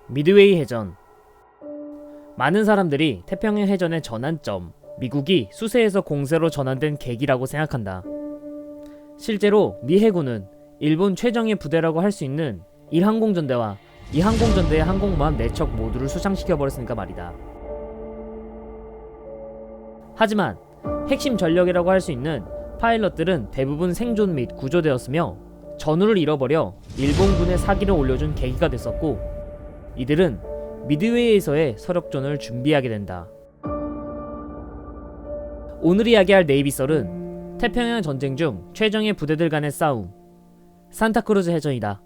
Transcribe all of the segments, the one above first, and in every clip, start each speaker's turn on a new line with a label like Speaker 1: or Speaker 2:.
Speaker 1: 미드웨이 해전. 많은 사람들이 태평양 해전의 전환점, 미국이 수세에서 공세로 전환된 계기라고 생각한다. 실제로 미 해군은 일본 최정예 부대라고 할 수 있는 1항공전대와 2항공전대의 항공모함 4척 모두를 수상시켜버렸으니까 말이다. 하지만 핵심 전력이라고 할 수 있는 파일럿들은 대부분 생존 및 구조되었으며 전우를 잃어버려 일본군의 사기를 올려준 계기가 됐었고, 이들은 미드웨이에서의 서력전을 준비하게 된다. 오늘 이야기할 네이비설은 태평양 전쟁 중 최정예 부대들 간의 싸움, 산타크루즈 해전이다.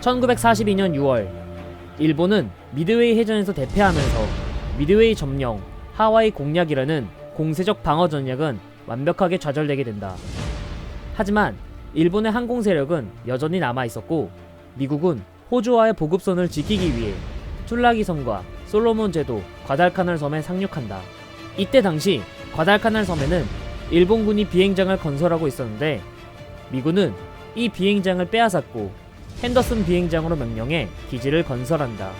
Speaker 1: (1942년 6월) 일본은 미드웨이 해전에서 대패하면서 미드웨이 점령, 하와이 공략이라는 공세적 방어 전략은 완벽하게 좌절되게 된다. 하지만 일본의 항공 세력은 여전히 남아있었고, 미국은 호주와의 보급선을 지키기 위해 툴라기 섬과 솔로몬 제도 과달카날 섬에 상륙한다. 이때 당시 과달카날 섬에는 일본군이 비행장을 건설하고 있었는데, 미군은 이 비행장을 빼앗았고 핸더슨 비행장으로 명령해 기지를 건설한다.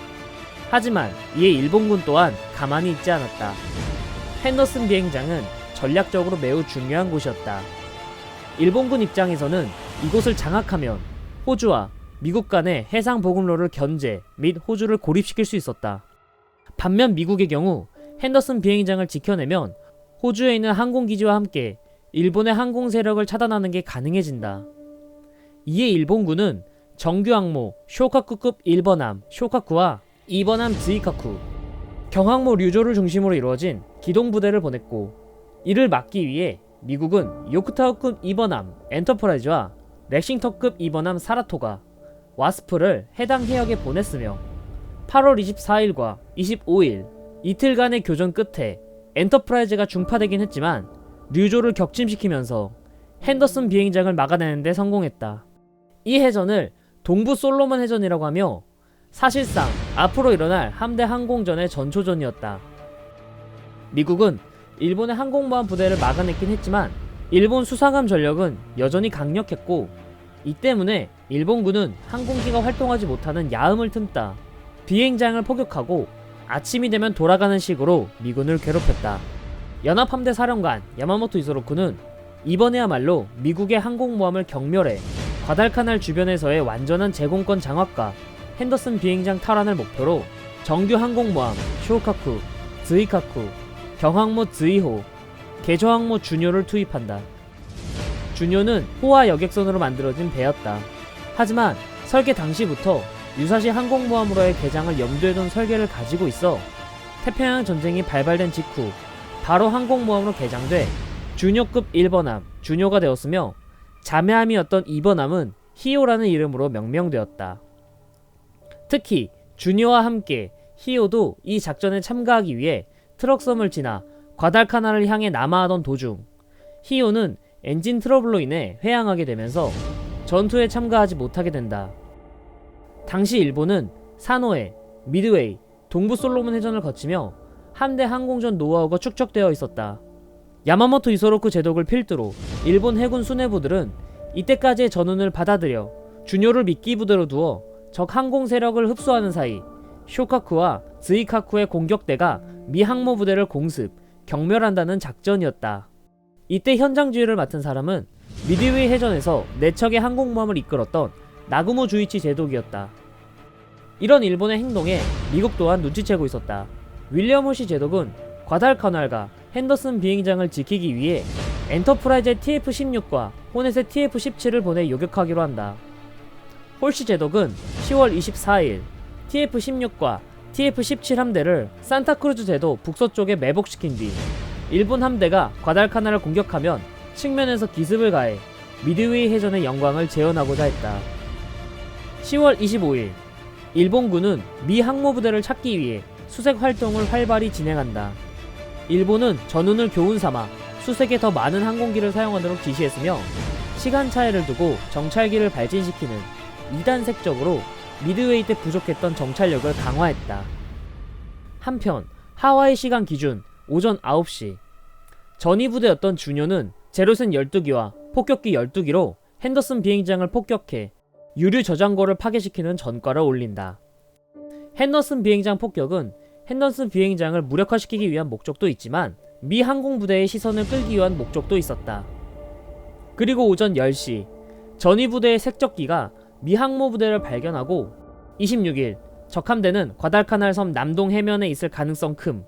Speaker 1: 하지만 이에 일본군 또한 가만히 있지 않았다. 핸더슨 비행장은 전략적으로 매우 중요한 곳이었다. 일본군 입장에서는 이곳을 장악하면 호주와 미국 간의 해상 보급로를 견제 및 호주를 고립시킬 수 있었다. 반면 미국의 경우 핸더슨 비행장을 지켜내면 호주에 있는 항공기지와 함께 일본의 항공 세력을 차단하는 게 가능해진다. 이에 일본군은 정규 항모 쇼카쿠급 1번함 쇼카쿠와 2번함 즈이카쿠, 경항모 류조를 중심으로 이루어진 기동부대를 보냈고, 이를 막기 위해 미국은 요크타우급 2번함 엔터프라이즈와 렉싱턴급 2번함 사라토가, 와스프를 해당 해역에 보냈으며 8월 24일과 25일 이틀간의 교전 끝에 엔터프라이즈가 중파되긴 했지만 류조를 격침시키면서 핸더슨 비행장을 막아내는 데 성공했다. 이 해전을 동부 솔로몬 해전이라고 하며 사실상 앞으로 일어날 함대 항공전의 전초전이었다. 미국은 일본의 항공모함 부대를 막아냈긴 했지만 일본 수상함 전력은 여전히 강력했고, 이 때문에 일본군은 항공기가 활동하지 못하는 야음을 틈다 비행장을 포격하고 아침이 되면 돌아가는 식으로 미군을 괴롭혔다. 연합함대 사령관 야마모토 이소로쿠는 이번에야말로 미국의 항공모함을 경멸해 과달카날 주변에서의 완전한 제공권 장악과 핸더슨 비행장 탈환을 목표로 정규 항공모함 쇼카쿠, 즈이카쿠, 경항모 즈이호, 개저항모 준요를 투입한다. 준요는 호와 여객선으로 만들어진 배였다. 하지만 설계 당시부터 유사시 항공모함으로의 개장을 염두에 둔 설계를 가지고 있어 태평양 전쟁이 발발된 직후 바로 항공모함으로 개장돼 준요급 1번함 준요가 되었으며, 자매함이었던 2번함은 히요라는 이름으로 명명되었다. 특히 준요와 함께 히요도 이 작전에 참가하기 위해 트럭섬을 지나 과달카날을 향해 남하하던 도중 히요는 엔진 트러블로 인해 회항하게 되면서 전투에 참가하지 못하게 된다. 당시 일본은 사노해, 미드웨이, 동부 솔로몬 해전을 거치며 함대 항공전 노하우가 축적되어 있었다. 야마모토 이소로쿠 제독을 필두로 일본 해군 수뇌부들은 이때까지의 전운을 받아들여 준요를 미끼 부대로 두어 적 항공 세력을 흡수하는 사이 쇼카쿠와 즈이카쿠의 공격대가 미 항모 부대를 공습, 경멸한다는 작전이었다. 이때 현장 지휘를 맡은 사람은 미드웨이 해전에서 4척의 항공모함을 이끌었던 나구모 주이치 제독이었다. 이런 일본의 행동에 미국 또한 눈치채고 있었다. 윌리엄 호시 제독은 과달카날과 핸더슨 비행장을 지키기 위해 엔터프라이즈의 TF-16과 호넷의 TF-17을 보내 요격하기로 한다. 홀시 제독은 10월 24일 TF-16과 TF-17 함대를 산타크루즈 제도 북서쪽에 매복시킨 뒤 일본 함대가 과달카날을 공격하면 측면에서 기습을 가해 미드웨이 해전의 영광을 재현하고자 했다. 10월 25일 일본군은 미 항모부대를 찾기 위해 수색 활동을 활발히 진행한다. 일본은 전운을 교훈 삼아 수색에 더 많은 항공기를 사용하도록 지시했으며, 시간 차이를 두고 정찰기를 발진시키는 2단 색적으로 미드웨이 때 부족했던 정찰력을 강화했다. 한편 하와이 시간 기준 오전 9시 전위 부대였던 주뇨는 제로센 12기와 폭격기 12기로 핸더슨 비행장을 폭격해 유류 저장고를 파괴시키는 전과를 올린다. 핸더슨 비행장 폭격은 핸더슨 비행장을 무력화시키기 위한 목적도 있지만 미 항공부대의 시선을 끌기 위한 목적도 있었다. 그리고 오전 10시 전위 부대의 색적기가 미 항모부대를 발견하고 26일 적함대는 과달카날 섬 남동 해면에 있을 가능성 큼,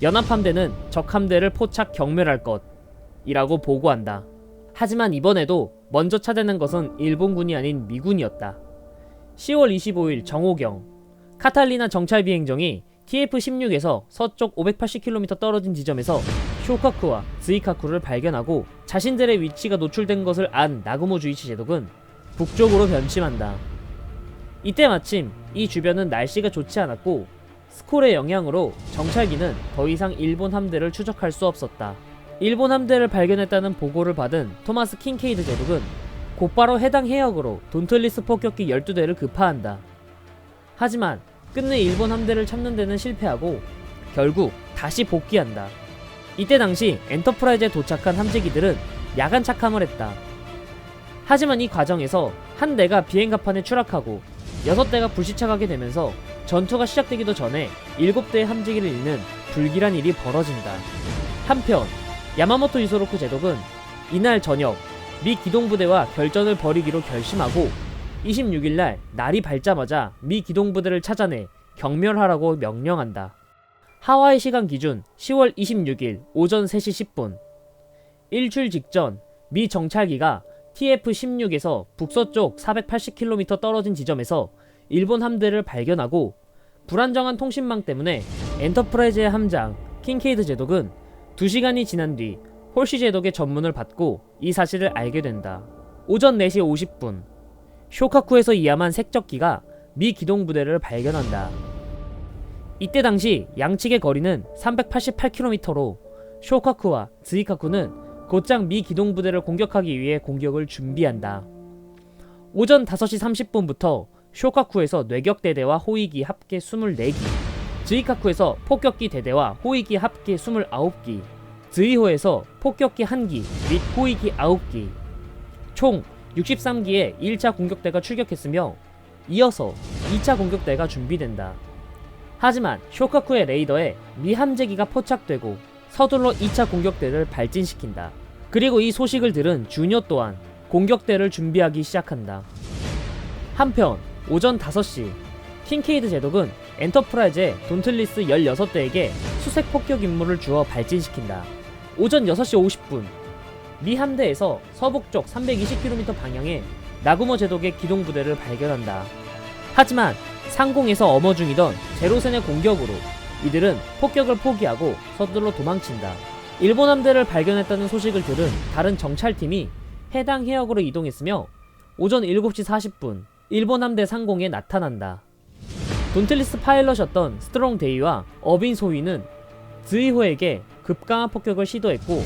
Speaker 1: 연합함대는 적함대를 포착 경멸할 것이라고 보고한다. 하지만 이번에도 먼저 차단한 것은 일본군이 아닌 미군이었다. 10월 25일 정오경 카탈리나 정찰 비행정이 TF-16에서 서쪽 580km 떨어진 지점에서 쇼카쿠와 즈이카쿠를 발견하고 자신들의 위치가 노출된 것을 안 나구모 주이치 제독은 북쪽으로 변침한다. 이때 마침 이 주변은 날씨가 좋지 않았고 스콜의 영향으로 정찰기는 더 이상 일본 함대를 추적할 수 없었다. 일본 함대를 발견했다는 보고를 받은 토마스 킨케이드 제독은 곧바로 해당 해역으로 돈틀리스 폭격기 12대를 급파한다. 하지만 끝내 일본 함대를 찾는 데는 실패하고 결국 다시 복귀한다. 이때 당시 엔터프라이즈에 도착한 함재기들은 야간 착함을 했다. 하지만 이 과정에서 한 대가 비행갑판에 추락하고 6대가 불시착하게 되면서 전투가 시작되기도 전에 7대의 함재기를 잃는 불길한 일이 벌어진다. 한편 야마모토 이소로쿠 제독은 이날 저녁 미 기동부대와 결전을 벌이기로 결심하고 26일날 날이 밝자마자 미 기동부대를 찾아내 경멸하라고 명령한다. 하와이 시간 기준 10월 26일 오전 3시 10분 일출 직전 미 정찰기가 TF-16에서 북서쪽 480km 떨어진 지점에서 일본 함대를 발견하고 불안정한 통신망 때문에 엔터프라이즈의 함장 킨케이드 제독은 2시간이 지난 뒤 홀시 제독의 전문을 받고 이 사실을 알게 된다. 오전 4시 50분 쇼카쿠에서 이함한 색적기가 미 기동부대를 발견한다. 이때 당시 양측의 거리는 388km로 쇼카쿠와 즈이카쿠는 곧장 미 기동부대를 공격하기 위해 공격을 준비한다. 오전 5시 30분부터 쇼카쿠에서 뇌격대대와 호위기 합계 24기, 즈이카쿠에서 폭격기 대대와 호위기 합계 29기, 즈이호에서 폭격기 1기 및 호위기 9기, 총 63기의 1차 공격대가 출격했으며 이어서 2차 공격대가 준비된다. 하지만 쇼카쿠의 레이더에 미 함재기가 포착되고 서둘러 2차 공격대를 발진시킨다. 그리고 이 소식을 들은 주뇨 또한 공격대를 준비하기 시작한다. 한편 오전 5시 킨케이드 제독은 엔터프라이즈의 돈틀리스 16대에게 수색 폭격 임무를 주어 발진시킨다. 오전 6시 50분 미 함대에서 서북쪽 320km 방향에 나구모 제독의 기동부대를 발견한다. 하지만 상공에서 엄호 중이던 제로센의 공격으로 이들은 폭격을 포기하고 서둘러 도망친다. 일본 함대를 발견했다는 소식을 들은 다른 정찰팀이 해당 해역으로 이동했으며 오전 7시 40분 일본 함대 상공에 나타난다. 돈틀리스 파일럿이었던 스트롱 데이와 어빈 소위는 즈이호에게 급강한 폭격을 시도했고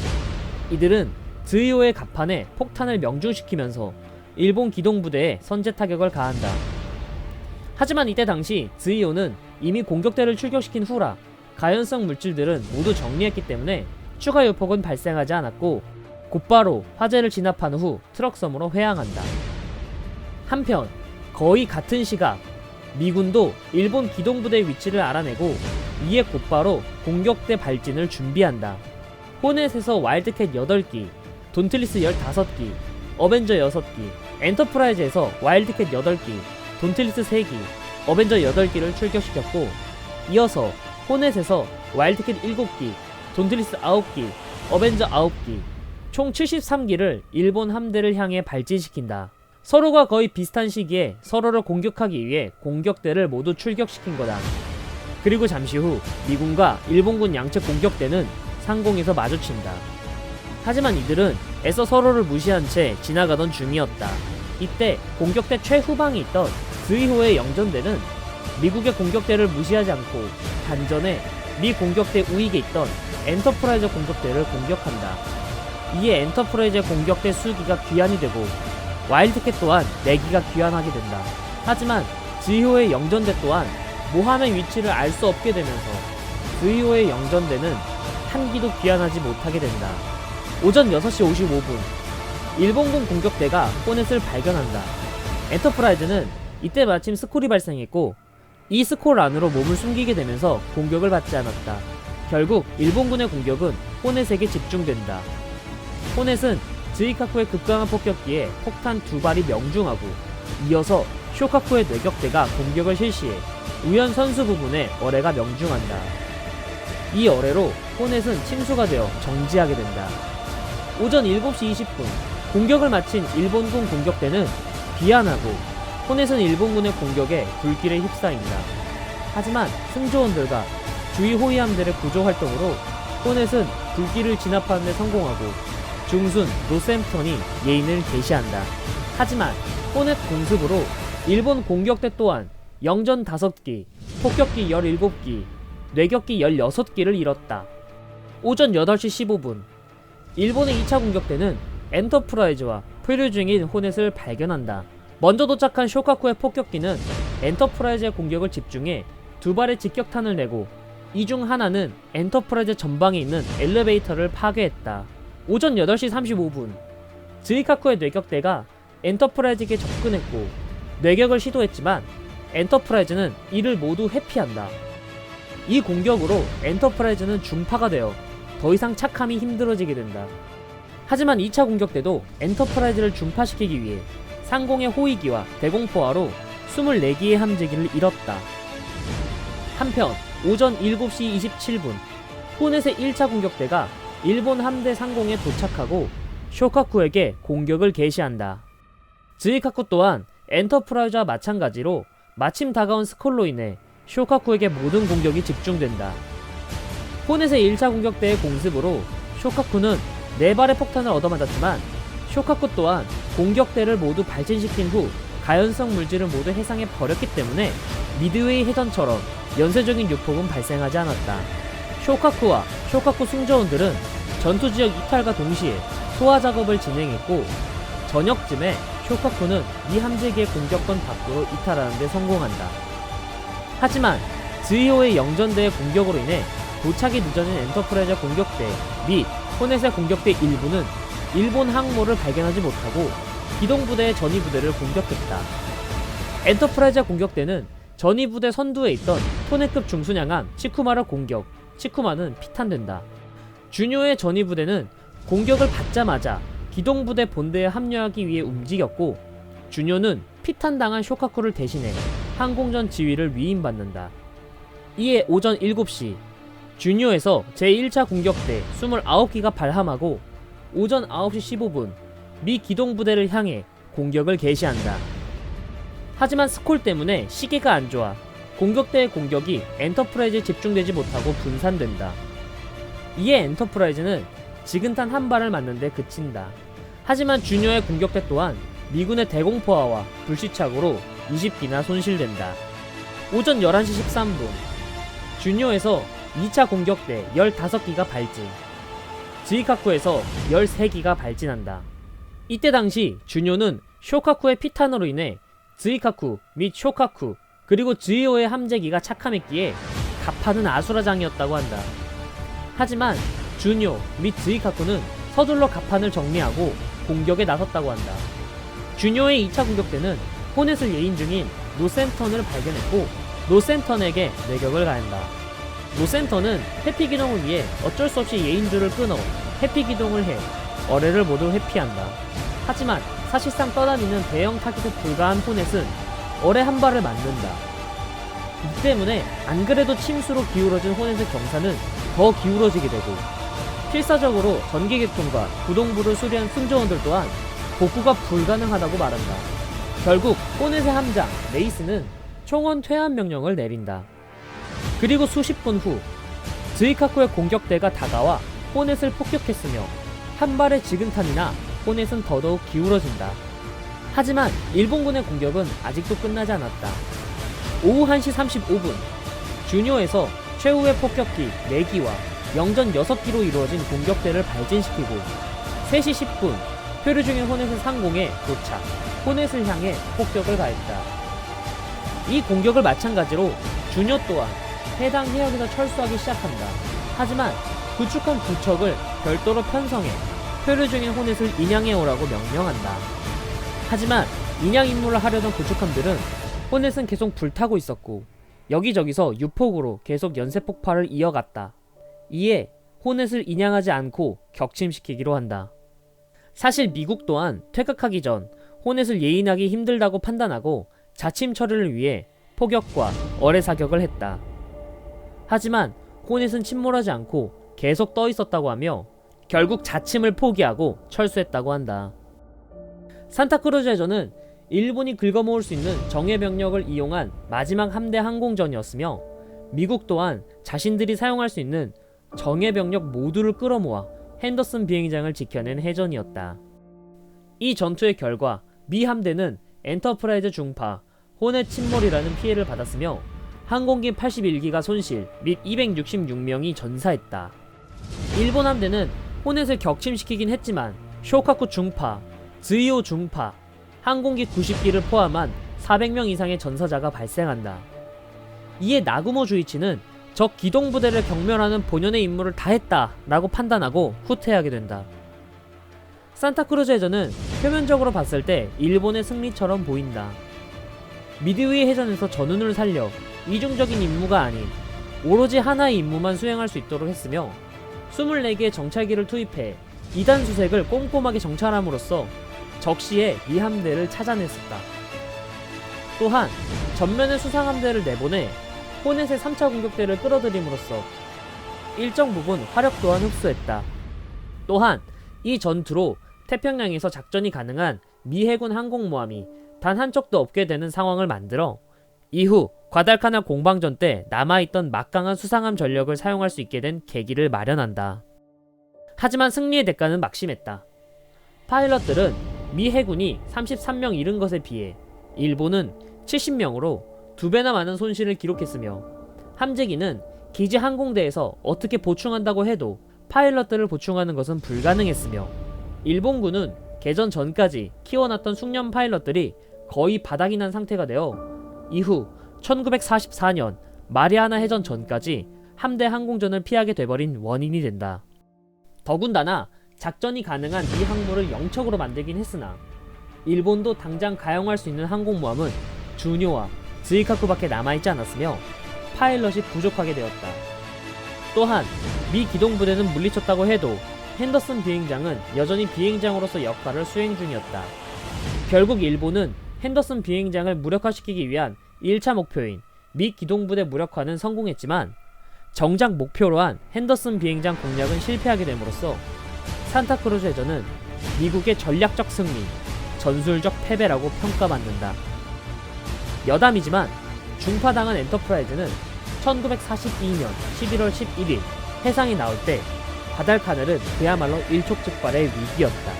Speaker 1: 이들은 즈이호의 갑판에 폭탄을 명중시키면서 일본 기동부대에 선제 타격을 가한다. 하지만 이때 당시 즈이호는 이미 공격대를 출격시킨 후라 가연성 물질들은 모두 정리했기 때문에 추가 유폭은 발생하지 않았고 곧바로 화재를 진압한 후 트럭섬으로 회항한다. 한편 거의 같은 시각 미군도 일본 기동부대의 위치를 알아내고 이에 곧바로 공격대 발진을 준비한다. 호넷에서 와일드캣 8기, 돈틀리스 15기, 어벤져 6기, 엔터프라이즈에서 와일드캣 8기, 돈틀리스 3기, 어벤져 8기를 출격시켰고 이어서 호넷에서 와일드캣 7기, 돈틀리스 9기, 어벤져 9기, 총 73기를 일본 함대를 향해 발진시킨다. 서로가 거의 비슷한 시기에 서로를 공격하기 위해 공격대를 모두 출격시킨 거다. 그리고 잠시 후 미군과 일본군 양측 공격대는 상공에서 마주친다. 하지만 이들은 애써 서로를 무시한 채 지나가던 중이었다. 이때 공격대 최후방에 있던 즈이호의 영전대는 미국의 공격대를 무시하지 않고 단전에 미 공격대 우익에 있던 엔터프라이즈 공격대를 공격한다. 이에 엔터프라이즈의 공격대 수기가 귀환이 되고 와일드캣 또한 4기가 귀환하게 된다. 하지만 즈이호의 영전대 또한 모함의 위치를 알 수 없게 되면서 즈이호의 영전대는 한 기도 귀환하지 못하게 된다. 오전 6시 55분 일본군 공격대가 호넷을 발견한다. 엔터프라이즈는 이때 마침 스콜이 발생했고 이 스콜 안으로 몸을 숨기게 되면서 공격을 받지 않았다. 결국 일본군의 공격은 호넷에게 집중된다. 호넷은 즈이카쿠의 급강한 폭격기에 폭탄 2발이 명중하고 이어서 쇼카쿠의 뇌격대가 공격을 실시해 우연 선수 부분에 어뢰가 명중한다. 이 어뢰로 호넷은 침수가 되어 정지하게 된다. 오전 7시 20분 공격을 마친 일본군 공격대는 비안하고 호넷은 일본군의 공격에 불길에 휩싸인다. 하지만 승조원들과 주위 호위함들의 구조 활동으로 호넷은 불길을 진압하는 데 성공하고 중순 노샘프턴이 예인을 개시한다. 하지만 호넷 공습으로 일본 공격대 또한 영전 5기, 폭격기 17기, 뇌격기 16기를 잃었다. 오전 8시 15분 일본의 2차 공격대는 엔터프라이즈와 표류 중인 호넷을 발견한다. 먼저 도착한 쇼카쿠의 폭격기는 엔터프라이즈의 공격을 집중해 2발의 직격탄을 내고 이 중 하나는 엔터프라이즈 전방에 있는 엘리베이터를 파괴했다. 오전 8시 35분 즈이카쿠의 뇌격대가 엔터프라이즈에게 접근했고 뇌격을 시도했지만 엔터프라이즈는 이를 모두 회피한다. 이 공격으로 엔터프라이즈는 중파가 되어 더 이상 착함이 힘들어지게 된다. 하지만 2차 공격 때도 엔터프라이즈를 중파시키기 위해 상공의 호위기와 대공포화로 24기의 함재기를 잃었다. 한편 오전 7시 27분 호넷의 1차 공격대가 일본 함대 상공에 도착하고 쇼카쿠에게 공격을 개시한다. 즈이카쿠 또한 엔터프라이즈와 마찬가지로 마침 다가온 스콜로 인해 쇼카쿠에게 모든 공격이 집중된다. 호넷의 1차 공격대의 공습으로 쇼카쿠는 4발의 폭탄을 얻어맞았지만 쇼카쿠 또한 공격대를 모두 발진시킨 후 가연성 물질을 모두 해상에 버렸기 때문에 미드웨이 해전처럼 연쇄적인 유폭은 발생하지 않았다. 쇼카쿠와 쇼카쿠 승조원들은 전투지역 이탈과 동시에 소화 작업을 진행했고 저녁쯤에 쇼카쿠는 이 함재기의 공격권 밖으로 이탈하는 데 성공한다. 하지만 즈이호의 영전대의 공격으로 인해 도착이 늦어진 엔터프라이즈 공격대 및 호넷의 공격대 일부는 일본 항모를 발견하지 못하고 기동부대의 전위부대를 공격했다. 엔터프라이즈 공격대는 전위부대 선두에 있던 토네급 중순양함 치쿠마를 공격, 치쿠마는 피탄된다. 준요의 전위부대는 공격을 받자마자 기동부대 본대에 합류하기 위해 움직였고 준요는 피탄당한 쇼카쿠를 대신해 항공전 지휘를 위임받는다. 이에 오전 7시 준요에서 제1차 공격대 29기가 발함하고 오전 9시 15분 미 기동부대를 향해 공격을 개시한다. 하지만 스콜 때문에 시계가 안 좋아 공격대의 공격이 엔터프라이즈에 집중되지 못하고 분산된다. 이에 엔터프라이즈는 지근탄 한 발을 맞는데 그친다. 하지만 준요의 공격대 또한 미군의 대공포화와 불시착으로 20기나 손실된다. 오전 11시 13분 준요에서 2차 공격대 15기가 발진, 즈이카쿠에서 13기가 발진한다. 이때 당시 준요는 쇼카쿠의 피탄으로 인해 즈이카쿠 및 쇼카쿠 그리고 즈이호의 함재기가 착함했기에 가파는 아수라장이었다고 한다. 하지만 준요 및 즈이카쿠는 서둘러 가판을 정리하고 공격에 나섰다고 한다. 준요의 2차 공격 때는 호넷을 예인 중인 노센턴을 발견했고 노센턴에게 내격을 가한다. 노센턴은 회피 기동을 위해 어쩔 수 없이 예인줄을 끊어 회피 기동을 해 어뢰를 모두 회피한다. 하지만 사실상 떠다니는 대형 타깃에 불과한 호넷은 어뢰 한 발을 맞는다. 이 때문에 안 그래도 침수로 기울어진 호넷의 경사는 더 기울어지게 되고 필사적으로 전기계통과 구동부를 수리한 승조원들 또한 복구가 불가능하다고 말한다. 결국 호넷의 함장 레이스는 총원 퇴한 명령을 내린다. 그리고 수십 분 후 즈이카쿠의 공격대가 다가와 호넷을 폭격했으며 한 발의 지근탄이나 호넷은 더더욱 기울어진다. 하지만 일본군의 공격은 아직도 끝나지 않았다. 오후 1시 35분 준요에서 최후의 폭격기 4기와 영전 6기로 이루어진 공격대를 발진시키고 3시 10분 표류 중인 호넷의 상공에 도착, 호넷을 향해 폭격을 가했다. 이 공격을 마찬가지로 준요 또한 해당 해역에서 철수하기 시작한다. 하지만 구축한 부척을 별도로 편성해 표류 중인 호넷을 인양해오라고 명령한다. 하지만 인양 임무를 하려던 구축함들은 호넷은 계속 불타고 있었고 여기저기서 유폭으로 계속 연쇄 폭발을 이어갔다. 이에 호넷을 인양하지 않고 격침시키기로 한다. 사실 미국 또한 퇴각하기 전 호넷을 예인하기 힘들다고 판단하고 자침 처리를 위해 포격과 어뢰 사격을 했다. 하지만 호넷은 침몰하지 않고 계속 떠 있었다고 하며 결국 자침을 포기하고 철수했다고 한다. 산타크루즈 해전은 일본이 긁어모을 수 있는 정예 병력을 이용한 마지막 함대 항공전이었으며 미국 또한 자신들이 사용할 수 있는 정예 병력 모두를 끌어모아 핸더슨 비행장을 지켜낸 해전이었다. 이 전투의 결과 미 함대는 엔터프라이즈 중파, 호넷 침몰이라는 피해를 받았으며 항공기 81기가 손실 및 266명이 전사했다. 일본 함대는 호넷을 격침시키긴 했지만 쇼카쿠 중파, 즈이오 중파, 항공기 90기를 포함한 400명 이상의 전사자가 발생한다. 이에 나구모 주이치는 적 기동부대를 경멸하는 본연의 임무를 다했다 라고 판단하고 후퇴하게 된다. 산타크루즈 해전은 표면적으로 봤을 때 일본의 승리처럼 보인다. 미드웨이 해전에서 전운을 살려 이중적인 임무가 아닌 오로지 하나의 임무만 수행할 수 있도록 했으며 24개의 정찰기를 투입해 2단 수색을 꼼꼼하게 정찰함으로써 적시에 미 함대를 찾아냈었다. 또한 전면에 수상함대를 내보내 호넷의 3차 공격대를 끌어들임으로써 일정 부분 화력 또한 흡수했다. 또한 이 전투로 태평양에서 작전이 가능한 미 해군 항공모함이 단 한 척도 없게 되는 상황을 만들어 이후 과달카날 공방전 때 남아있던 막강한 수상함 전력을 사용할 수 있게 된 계기를 마련한다. 하지만 승리의 대가는 막심했다. 파일럿들은 미 해군이 33명 잃은 것에 비해 일본은 70명으로 2배나 많은 손실을 기록했으며 함재기는 기지 항공대에서 어떻게 보충한다고 해도 파일럿들을 보충하는 것은 불가능했으며 일본군은 개전 전까지 키워놨던 숙련 파일럿들이 거의 바닥이 난 상태가 되어 이후 1944년 마리아나 해전 전까지 함대 항공전을 피하게 돼버린 원인이 된다. 더군다나 작전이 가능한 미 항모를 영척으로 만들긴 했으나 일본도 당장 가용할 수 있는 항공모함은 주뇨와 즈이카쿠밖에 남아있지 않았으며 파일럿이 부족하게 되었다. 또한 미 기동부대는 물리쳤다고 해도 핸더슨 비행장은 여전히 비행장으로서 역할을 수행 중이었다. 결국 일본은 핸더슨 비행장을 무력화시키기 위한 1차 목표인 미 기동부대 무력화는 성공했지만 정작 목표로 한 핸더슨 비행장 공략은 실패하게 됨으로써 산타크루즈 해전은 미국의 전략적 승리, 전술적 패배라고 평가받는다. 여담이지만 중파당한 엔터프라이즈는 1942년 11월 11일 해상에 나올 때 과달카날은 그야말로 일촉즉발의 위기였다.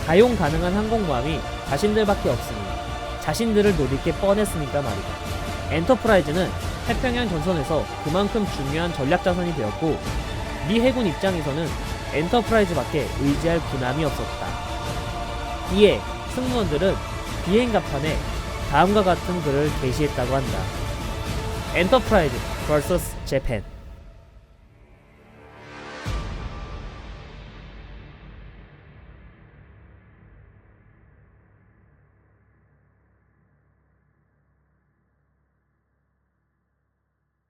Speaker 1: 가용 가능한 항공모함이 자신들밖에 없으니 자신들을 노릴 게 뻔했으니까 말이다. 엔터프라이즈는 태평양 전선에서 그만큼 중요한 전략 자산이 되었고 미 해군 입장에서는 엔터프라이즈밖에 의지할 군함이 없었다. 이에 승무원들은 비행갑판에 다음과 같은 글을 게시했다고 한다. 엔터프라이즈 vs 재팬.